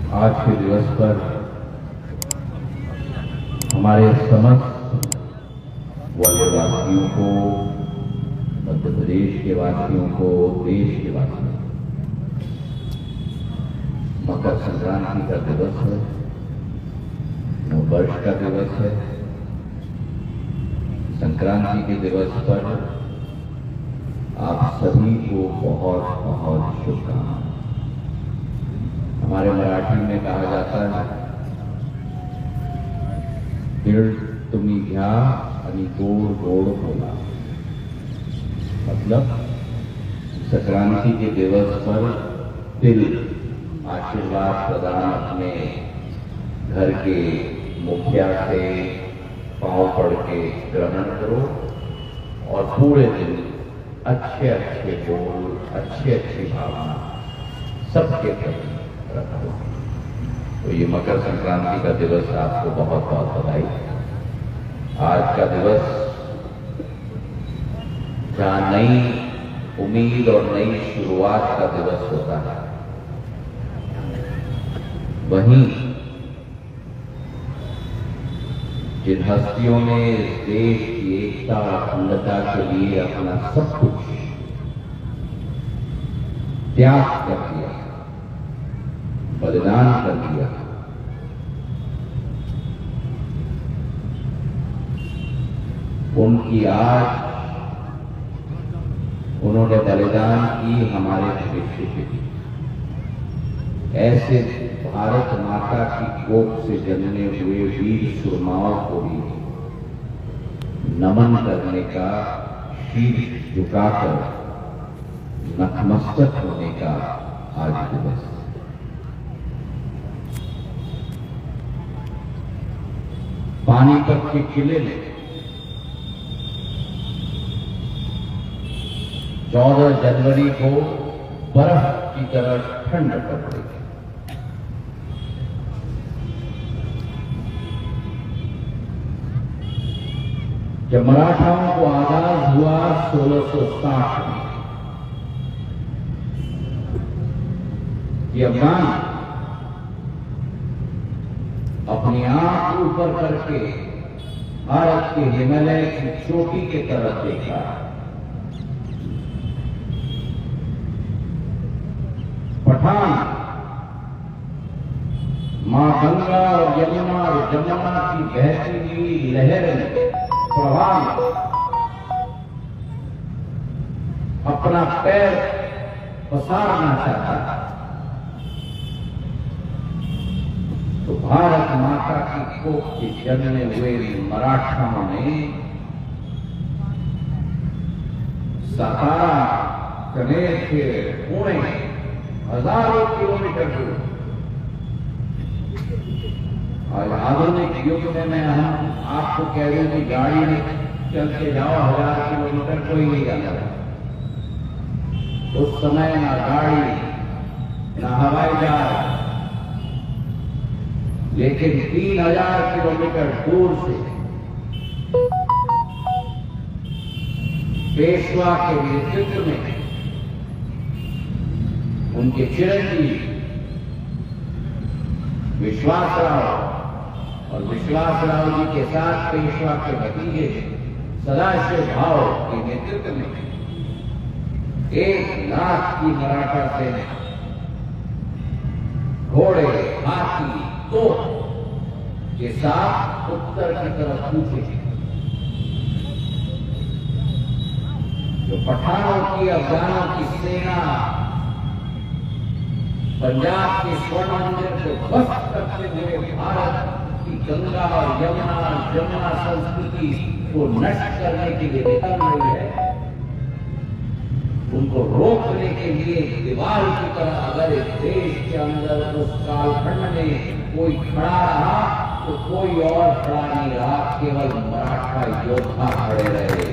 आज के दिवस पर हमारे समस्त ग्वालियरवासियों को, मध्य प्रदेश के वासियों को, देश के वासियों को मकर संक्रांति का दिवस है, नववर्ष का दिवस है। संक्रांति के दिवस पर आप सभी को बहुत बहुत शुभकामनाएं। हमारे मराठी में कहा जाता है, तिळ तुम्ही घ्या आणि गोड गोड बोला। मतलब संक्रांति के दिवस पर तिल आशीर्वाद प्रदान अपने घर के मुखिया से पांव पड़ के ग्रहण करो और पूरे दिन अच्छे अच्छे बोल, अच्छी अच्छी भावना सबके प्रति रखो। तो ये मकर संक्रांति का दिवस आपको बहुत बहुत बधाई। आज का दिवस जहां नई उम्मीद और नई शुरुआत का दिवस होता है, वहीं जिन हस्तियों ने इस देश की एकता और अखंडता के लिए अपना सब कुछ त्याग कर दिया, बलिदान कर दिया, उनकी आज उन्होंने बलिदान की हमारे भविष्य के लिए। ऐसे भारत माता की कोख से जन्मे हुए वीर सुरमाओं को भी नमन करने का, शीश झुकाकर नतमस्तक होने का आज दिवस है। पानीपत के किले में 14 जनवरी को बर्फ की तरह ठंड पड़ रही है। जब मराठाओं को आजाद हुआ 1660 में, ये अफगान अपनी आंख ऊपर करके भारत के हिमालय की चोटी की तरफ देखा। पठान मां गंगा और यमुना की बहती हुई लहर में, प्रवाह अपना पैर पसारना चाहता था, तो भारत माता की कोख के जन्मे हुए मराठाओं ने सातारा, कनेर के पुणे हजारों किलोमीटर दूर, और आधुनिक युग में हम आपको कह रहे हैं कि गाड़ी में चल के जाओ 1000 किलोमीटर, कोई नहीं जाता। उस समय ना गाड़ी ना हवाई जहाज, लेकिन 3000 किलोमीटर दूर से पेशवा के नेतृत्व में उनके चिरंजीव विश्वासराव और विश्वासराव जी के साथ पेशवा के भतीजे सदाशिव भाव के नेतृत्व में 1 लाख की मराठा सेना, घोड़े, हाथी, तोप के साथ उत्तर की तरफ कूचे। जो पठानों की, अफगानों की सेना पंजाब के स्वर्ण मंदिर को ध्वस्त करते हुए भारत की गंगा और यमुना संस्कृति को नष्ट करने के लिए निकल रही है, उनको रोकने के लिए दीवार की तरह अगर इस देश के अंदर उस कालखंड में कोई खड़ा रहा तो कोई और खड़ा नहीं रहा, केवल मराठा योद्धा खड़े रहे।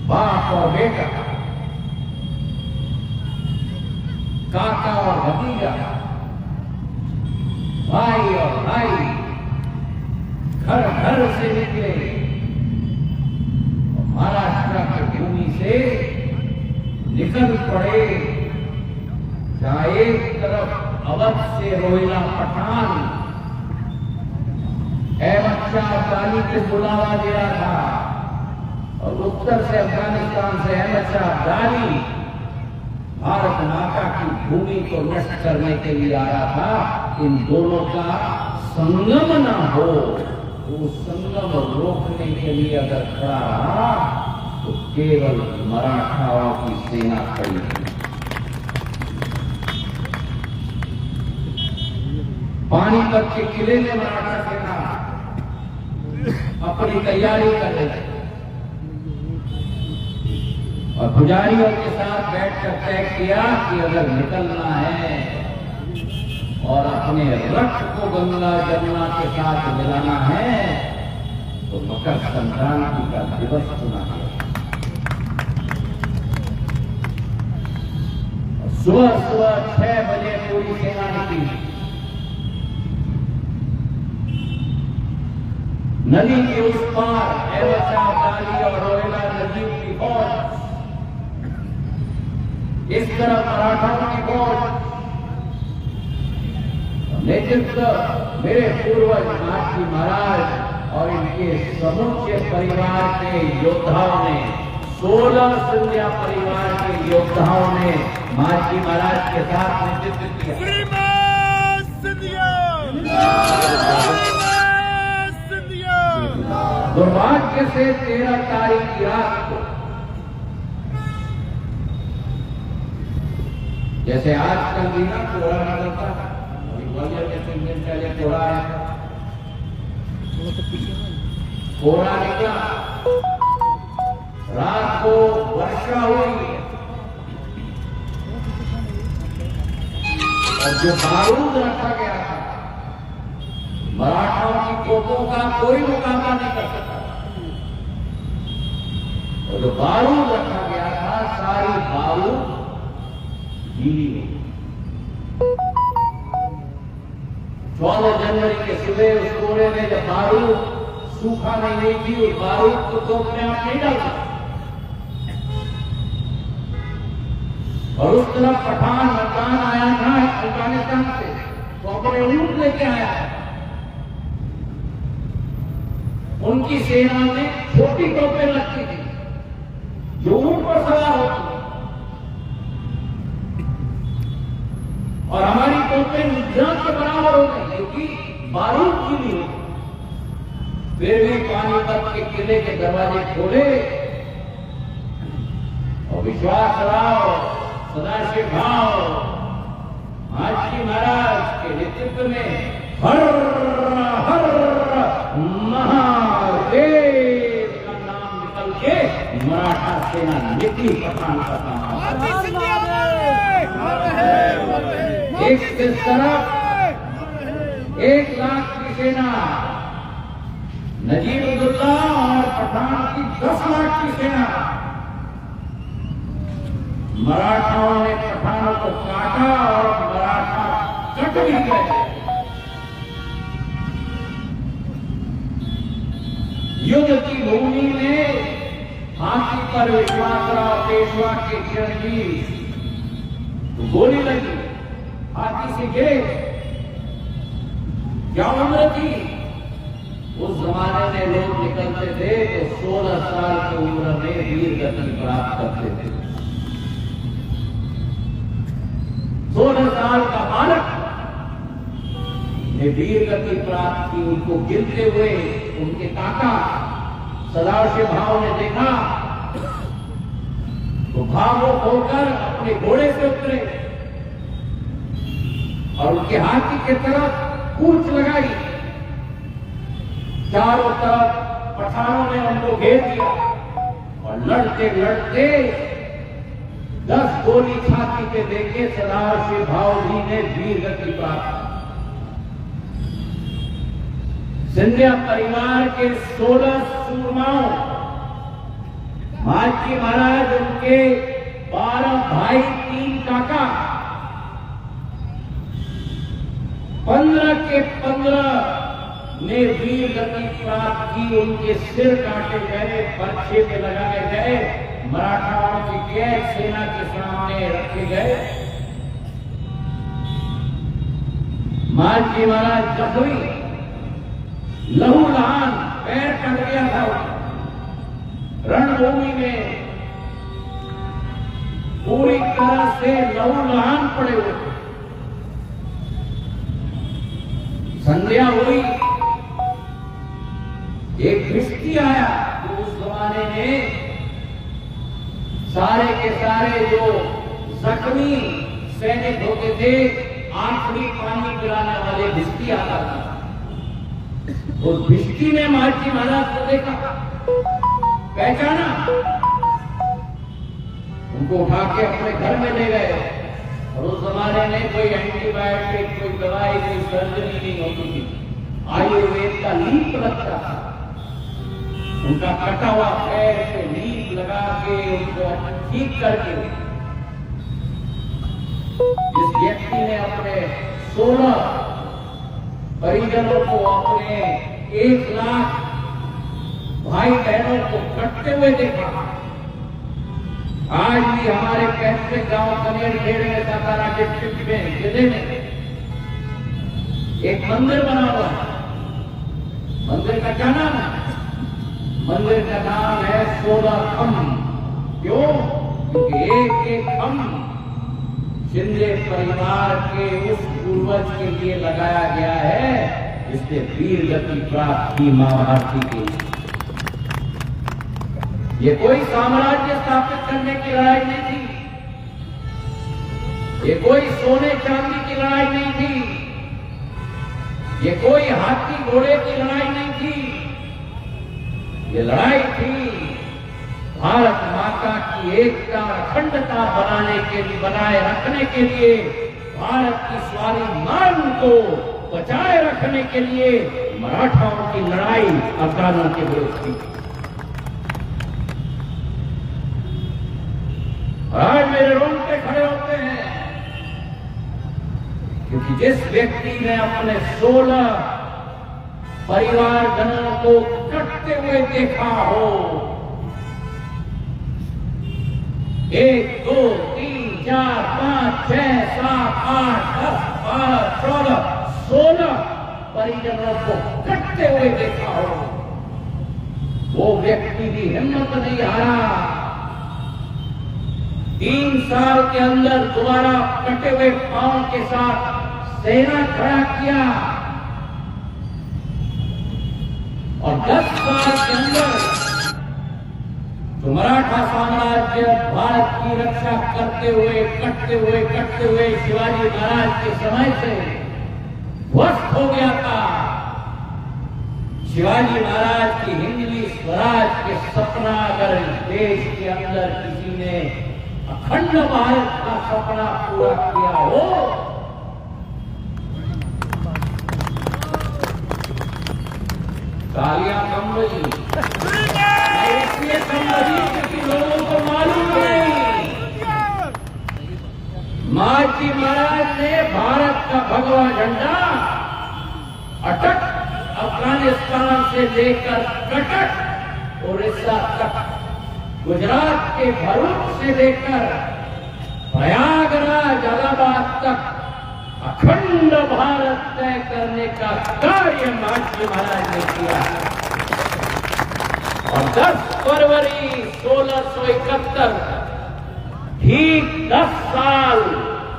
बाप और बेटा, काका और भतीजा, भाई और भाई घर घर से निकले, महाराष्ट्र की भूमि से निकल पड़े। जहां एक तरफ अवध से रोहिला पठान अहमद शाह अफगानी को बुलावा दे रहा था और उत्तर से अफगानिस्तान से अहमद शाह अफगानी भारत माता की भूमि को नष्ट करने के लिए आया था। इन दोनों का संगम ना हो, वो संगम रोकने के लिए अगर खड़ा रहा तो केवल मराठाओं की सेना खड़ी थी। पानीपत के किले में मराठा सेना अपनी तैयारी कर रही थी और पुजारियों के साथ बैठकर तय किया कि अगर निकलना है और अपने रक्त को गंगा जमुना के साथ मिलाना है तो मकर संक्रांति का दिवस चुना है। सुबह सुबह 6 बजे पूरी सेना निकली। नदी के उस पार अहमद शाह अफगानी और रोहिला नजीब की फौज, इस तरफ मराठाओं की फौज, नेतृत्व मेरे पूर्वज माची महाराज और इनके समूचे परिवार के योद्धाओं ने, 16 सिंधिया परिवार के योद्धाओं ने माची महाराज के साथ नेतृत्व किया। दुर्भाग्य से 13 तारीख की रात को, जैसे आजकल भी ना कोड़ा निकलता है, अभी ग्वालियर के 3 दिन पहले कोड़ा आया था, कोड़ा निकला, रात को वर्षा हुई और जो बारूद रखा गया था, मराठाओं की तोपों का कोई मुकाबला नहीं कर सकता। और जो बारूद रखा गया था, सारी बारूद गीली हुई। 14 जनवरी के सुबह उस कोड़े में जब बारूद सूखा नहीं हुई थी, उस बारूद को तोप में आप नहीं डाल सकते। और उस तरफ पठान मकान आया था अफगानिस्तान से, तो अपने ऊंट लेके आया था। उनकी सेना में छोटी तोपें लगती थी जो ऊंट पर सवार होती थी और हमारी तोपें निजात के बराबर हो गई क्योंकि बारूद गीली होती। फिर भी पानीपत के किले के दरवाजे खोले और विश्वास राव, सदाशिव भाव, माची महाराज के नेतृत्व में हर हर महादेव का नाम निकल के मराठा सेना निकली पठान का नाम। एक इस तरफ 1 लाख की सेना, नजीबुद्दौला और पठान की 10 लाख की सेना। मराठाओं ने पठानों को काटा और मराठा कट भी गए। युद्ध की भूमि में हाथी पर विश्वासराव पेशवा के चिरंजीव तो गोली लगी, हाथी से गिरे। क्या उम्र थी? उस जमाने में लोग निकलते थे तो 16 साल की उम्र में वीर गति प्राप्त करते थे। 16 साल का बालक ने वीर गति प्राप्त की। उनको गिरते हुए उनके काका सदाशिव भाव ने देखा तो भावुक होकर अपने घोड़े से उतरे और उनके हाथी की तरफ कूच लगाई। चारों तरफ पठानों ने उनको घेर दिया और लड़ते लड़ते 10 गोली छाती पे देके सदाशिव भाव जी ने वीर गति प्राप्त। सिंधिया परिवार के 16 सूरमाओं, माची महाराज, उनके 12 भाई, 3 काका, 15 के 15 ने वीर गति प्राप्त की। उनके सिर काटे गए, पर्चे पे लगाए गए। मराठाओं की कैद सेना के सामने रखे गए। मालजी महाराज जख्मी, लहूलुहान, पैर कट गया था, रणभूमि में पूरी तरह से लहूलुहान पड़े हुए। संध्या हुई, एक भिष्टी आया। तो उस जमाने में सारे के सारे जो जख्मी सैनिक होते थे, आखिरी पानी पिलाने वाले भिष्टी आता था। उस भिष्टी ने मालजी महाराज को देखा, पहचाना, उनको उठा के अपने घर में ले गए। और उस जमाने में कोई एंटीबायोटिक, कोई दवाई, कोई सर्जरी नहीं होती थी। आयुर्वेद का लीप लगता था। उनका कटा हुआ पैर पे लीप लगा के उनको ठीक करके, जिस व्यक्ति ने अपने 16 परिजनों को, अपने 1 लाख भाई बहनों को कटते हुए देखा। आज भी हमारे कैसे गांव कनेरखेड़ में, सातारा डिस्ट्रिक्ट में, जिले में एक मंदिर बना हुआ है। मंदिर का क्या नाम है? मंदिर का नाम है 16 खम्भ। क्यों? क्योंकि एक एक खम्भ शिंदे परिवार के उस पूर्वज के लिए लगाया गया है जिसने वीर गति प्राप्त की मां भारती के। ये कोई साम्राज्य स्थापित करने की लड़ाई नहीं थी, ये कोई सोने चांदी की लड़ाई नहीं थी, ये कोई हाथी घोड़े की लड़ाई नहीं थी। ये लड़ाई थी भारत माता की एकता, अखंडता बनाए रखने के लिए, भारत की स्वाभिमान को बचाए रखने के लिए मराठाओं की लड़ाई अफगानों के विरुद्ध थी। आज मेरे रोंगटे खड़े होते हैं, क्योंकि जिस व्यक्ति ने अपने 16 परिवारजनों को कटते हुए देखा हो, 1, 2, 3, 4, 5, 6, 7, 8, 10, 12, 14, 16 परिजनों को कटते हुए देखा हो, वो व्यक्ति भी हिम्मत नहीं हारा। 3 साल के अंदर दोबारा कटे हुए पांव के साथ सेना खड़ा किया और 10 साल के अंदर तो मराठा साम्राज्य भारत की रक्षा करते हुए, कटते हुए शिवाजी महाराज के समय से ध्वस्त हो गया था। शिवाजी महाराज की हिंदवी स्वराज के सपना अगर देश के अंदर किसी ने अखंड भारत का सपना पूरा किया हो, तालियां कम बजी, इसलिए कम बजी क्योंकि लोगों को मालूम नहीं। मालजी महाराज ने भारत का भगवा झंडा अटक अफगानिस्तान से लेकर कटक उड़ीसा तक, गुजरात के भरूच से लेकर प्रयागराज इलाहाबाद तक अखंड भारत तय करने का कार्य मालजी महाराज ने किया। और 10 फरवरी 1671, ठीक 10 साल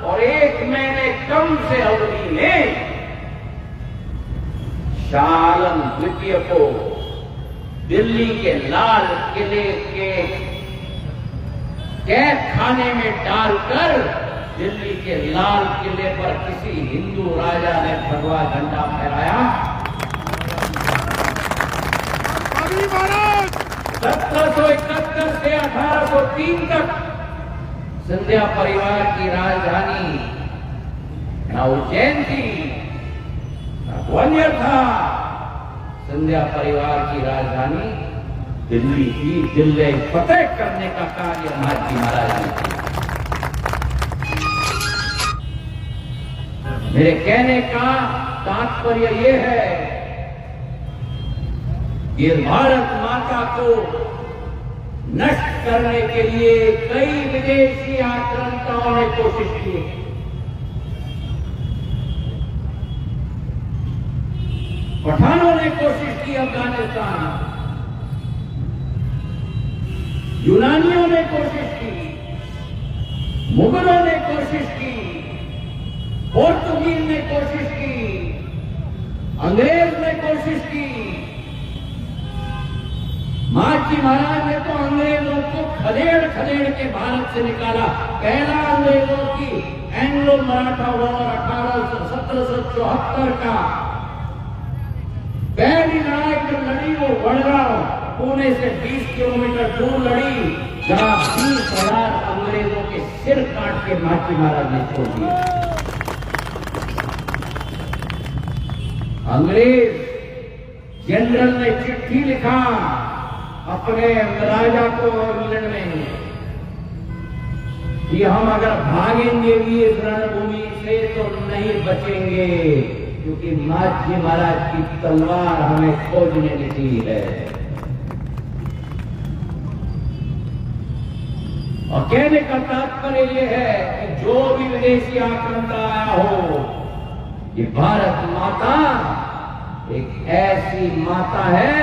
और 1 महीने कम से अवधि में शाह आलम द्वितीय को दिल्ली के लाल किले के कैद खाने में डालकर दिल्ली के लाल किले पर किसी हिंदू राजा ने भगवा झंडा फहराया। 1771 से 1803 तक सिंधिया परिवार की राजधानी न उज्जैन थी न ग्वालियर था। सिंधिया परिवार की राजधानी दिल्ली थी। दिल्ली फतेह करने का कार्य मालजी महाराज ने किया। मेरे कहने का तात्पर्य यह है कि भारत माता को नष्ट करने के लिए कई विदेशी आक्रांताओं ने कोशिश की। पठानों ने कोशिश की अफगानिस्तान, यूनानियों ने कोशिश की, मुगलों ने कोशिश की, पोर्तुगीज ने कोशिश की, अंग्रेज ने कोशिश की। माची महाराज ने तो अंग्रेजों को खदेड़ खदेड़ के भारत से निकाला। पहला अंग्रेजों की एंग्लो मराठा वॉर 1774 का पहली लड़ाई जो लड़ी वो वडगांव पुणे से 20 किलोमीटर दूर लड़ी, जहां 20,000 अंग्रेजों के सिर काट के माची महाराज ने छोड़ दिया। अंग्रेज जनरल ने चिट्ठी लिखा अपने राजा को इंग्लैंड में कि हम अगर भागेंगे भी इस रणभूमि से तो नहीं बचेंगे, क्योंकि माची महाराज की तलवार हमें खोजने निकली है। और कहने का तात्पर्य यह है कि जो भी विदेशी आक्रांता आया हो, ये भारत माता एक ऐसी माता है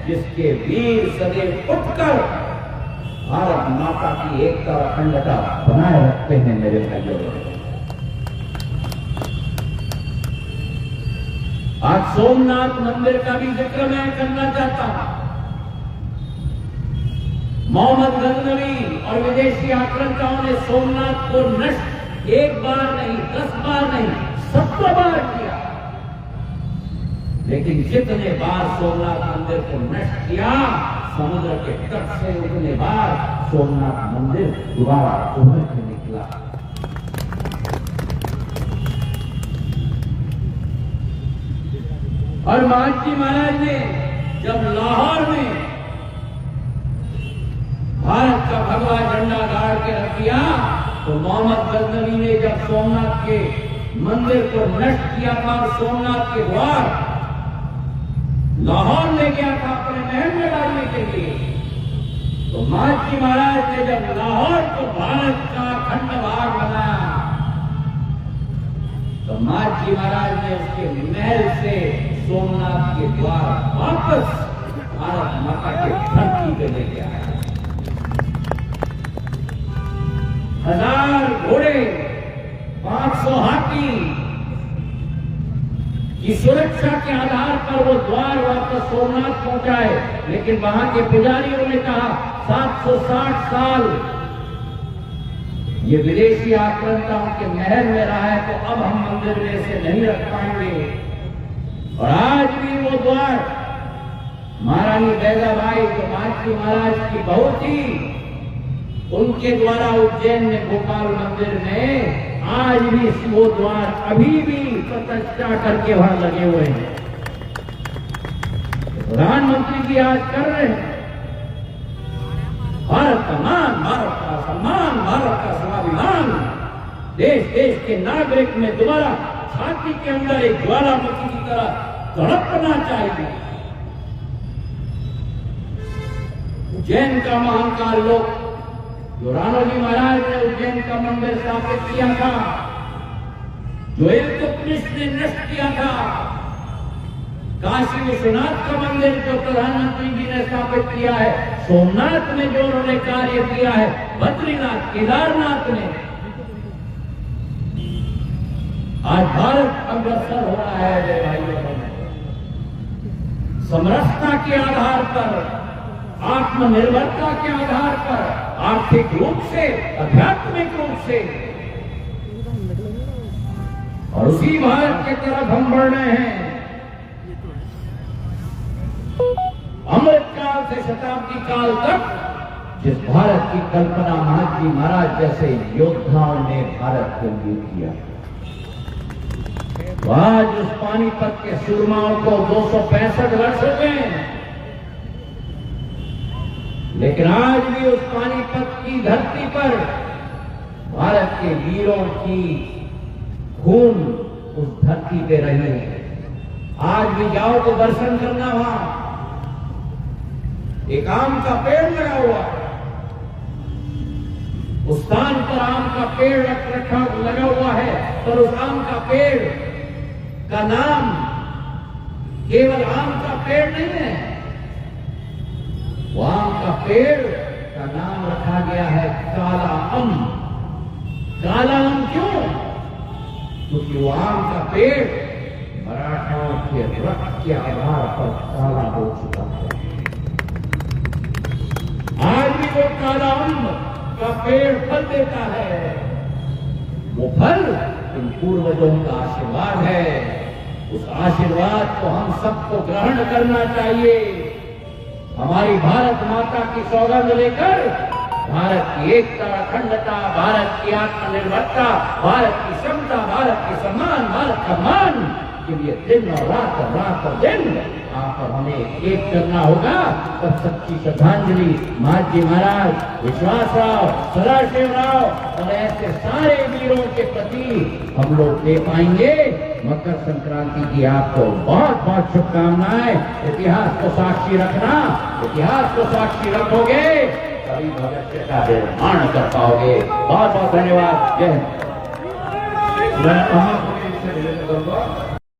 जिसके वीर सदैव उठकर भारत माता की एकता और अखंडता बनाए रखते हैं। मेरे भाइयों, आज सोमनाथ मंदिर का भी जिक्र मैं करना चाहता हूं। मोहम्मद गजनवी और विदेशी आक्रांताओं ने सोमनाथ को नष्ट एक बार नहीं, 10 बार नहीं, 70 बार किया। लेकिन जितने बार सोमनाथ मंदिर को नष्ट किया, समुद्र के तट से उतने बार सोमनाथ मंदिर दोबारा उभर के निकला। और माची महाराज ने जब लाहौर में भारत का भगवा झंडा गाड़ के रख दिया, तो मोहम्मद गजनवी ने जब सोमनाथ के मंदिर को नष्ट किया था और सोमनाथ के द्वार लाहौर ले गया था अपने महल में डालने के लिए, तो माची महाराज ने जब लाहौर को भारत का खंड भाग बनाया, तो माची महाराज ने उसके महल से सोमनाथ के द्वार वापस भारत माता के धरती पे ले गया। 1000 घोड़े, 500 हाथी की सुरक्षा के आधार पर वो द्वार वापस सोमनाथ पहुंचाए। लेकिन वहां के पुजारियों ने कहा 760 साल ये विदेशी आक्रांताओं के महल में रहा है, तो अब हम मंदिर में इसे नहीं रख पाएंगे। और आज भी वो द्वार महारानी बैगाबाई जो माची महाराज की बहू थी, उनके द्वारा उज्जैन में गोपाल मंदिर में आज भी वो द्वार अभी भी प्रतिष्ठा करके वहां लगे हुए हैं। प्रधानमंत्री जी आज कर रहे हैं। भारत का मान, भारत का सम्मान, भारत का स्वाभिमान, देश देश के नागरिक में दोबारा छाती के अंदर एक ज्वालामुखी की तरह तड़पना चाहिए। उज्जैन का महाकाल लोक जो राणोजी महाराज ने उज्जैन का मंदिर स्थापित किया था, जो इल्तुतमिश ने नष्ट किया था, काशी विश्वनाथ का मंदिर जो प्रधानमंत्री जी ने स्थापित किया है, सोमनाथ में जो उन्होंने कार्य किया है, बद्रीनाथ, केदारनाथ में, आज भारत अग्रसर हो रहा है। मेरे भाइयों बहनों, समरसता के आधार पर, आत्मनिर्भरता के आधार पर, आर्थिक रूप से, आध्यात्मिक रूप से, और उसी भारत की तरफ हम बढ़ रहे हैं। अमृत काल से शताब्दी काल तक जिस भारत की कल्पना माची महाराज जैसे योद्धाओं ने भारत के लिए किया, तो आज उस पानीपत के सुरमाओं को 265 वर्ष हो गए, लेकिन आज भी उस पानीपत की धरती पर भारत के वीरों की खून उस धरती पे रही है। आज भी जाओ तो दर्शन करना वहां, एक आम का पेड़ लगा हुआ है, उस स्थान पर आम का पेड़ लगा हुआ है, पर उस आम का पेड़ का नाम केवल आम का पेड़ नहीं है, वो आम का पेड़ का नाम रखा गया है काला आम। काला आम क्यों? क्योंकि वो आम का पेड़ मराठाओं के रक्त के आधार पर काला हो चुका है। आज भी वो काला आम का पेड़ फल देता है, वो फल इन पूर्वजों का आशीर्वाद है। उस आशीर्वाद को हम सबको ग्रहण करना चाहिए। हमारी भारत माता की सौगंध लेकर भारत की एकता, अखंडता, भारत की आत्मनिर्भरता, भारत की क्षमता, भारत की सम्मान, भारत का मान के लिए दिन और रात और दिन आप और हमें एक करना होगा। तब सच्ची श्रद्धांजलि महाजी महाराज, विश्वासराव, सदाशिवराव और ऐसे सारे वीरों के प्रति हम लोग दे पाएंगे। मकर संक्रांति की आपको बहुत बहुत शुभकामनाएं। इतिहास को साक्षी रखना, इतिहास को साक्षी रखोगे तभी भविष्य का निर्माण कर पाओगे। बहुत बहुत धन्यवाद। जय हिंद।